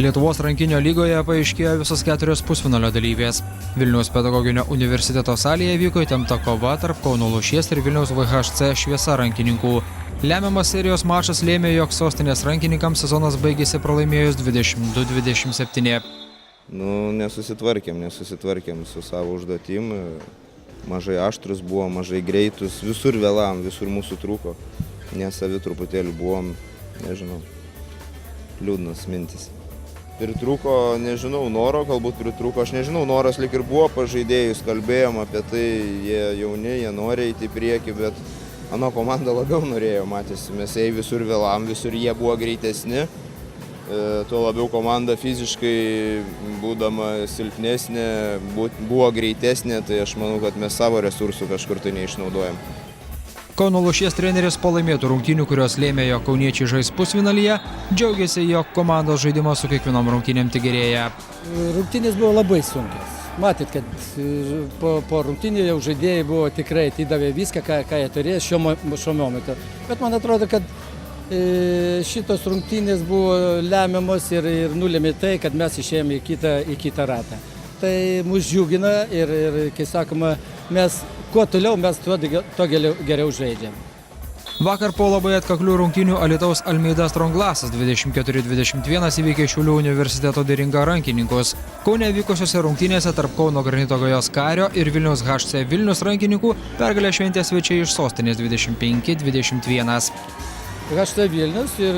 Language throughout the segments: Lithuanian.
Lietuvos rankinio lygoje paaiškėjo visos 4 pusfinalio dalyvės. Vilniaus pedagoginio universiteto salėje vyko įtempta kova tarp Kauno Lūšies ir Vilniaus VHC Šviesa rankininkų. Lemiamas serijos mačas lėmė, jog sostinės rankininkams sezonas baigėsi pralaimėjus 22-27. Nesusitvarkėm su savo užduotim. Mažai aštrus buvo, mažai greitus, visur vėlam, visur mūsų trūko. Nesavi truputėlį buvom, nežinau, liūdnas mintis. Pritrūko, nežinau, noro, galbūt pritrūko, aš nežinau, noras lyg ir buvo pažaidėjus, kalbėjom apie tai, jie jauni, jie nori eiti į priekį, bet ano komanda labiau norėjo, matėsi, mes ėjai visur vėlam, visur jie buvo greitesni, tuo labiau komanda fiziškai būdama silpnesnė, buvo greitesnė, tai aš manau, kad mes savo resursų kažkur tai neišnaudojam. Kauno Lūšies treneris po laimėtų rungtynių, kurios lėmė, jog kauniečiai žais pusfinalyje, džiaugiasi, jog komandos žaidimas su kiekvienom rungtynėm tik gerėja. Rungtynės buvo labai sunkios. Matyt, kad po rungtynių jau žaidėjai buvo tikrai atidavė viską, ką jie turėjo šiuo momentu. Bet man atrodo, kad šitos rungtynės buvo lemiamos ir nulėmė tai, kad mes išėjome į kitą ratą. Tai mus džiugina ir kai sakoma, mes kuo toliau, mes tuo geriau žaidžiam. Vakar po labai atkaklių rungtynių Alytaus Almeida Stronglassas 24-21 įveikė Šiaulių universiteto Deringa rankininkus. Kaune vykusiose rungtynėse tarp Kauno Granito Gajos Kario ir Vilniaus HC Vilnius rankininkų pergalę šventė svečiai iš sostinės 25-21. HC Vilnius ir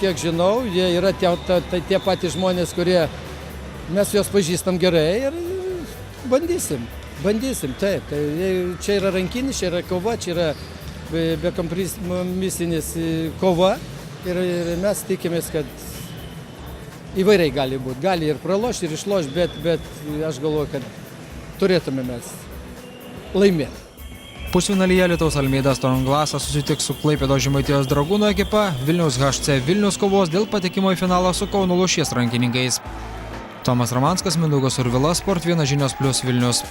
kiek žinau, jie yra tie patys žmonės, kurie mes juos pažįstam gerai ir bandysim, taip. Tai čia yra rankinis, čia yra kova, čia yra bekompromisinis kova ir mes tikimės, kad įvairiai gali būti. Gali ir pralošti, ir išlošti, bet aš galvoju, kad turėtume mes laimėti. Pusfinalyje Alytaus Almeida Stronglassas susitiks su Klaipėdos Žemaitijos Dragūno ekipa, Vilniaus HC Vilnius kovos dėl patekimo į finalą su Kauno Lūšies rankininkais. Tomas Ramanskas, Mindaugas Urvila, Sport 1 žinios + Vilnius.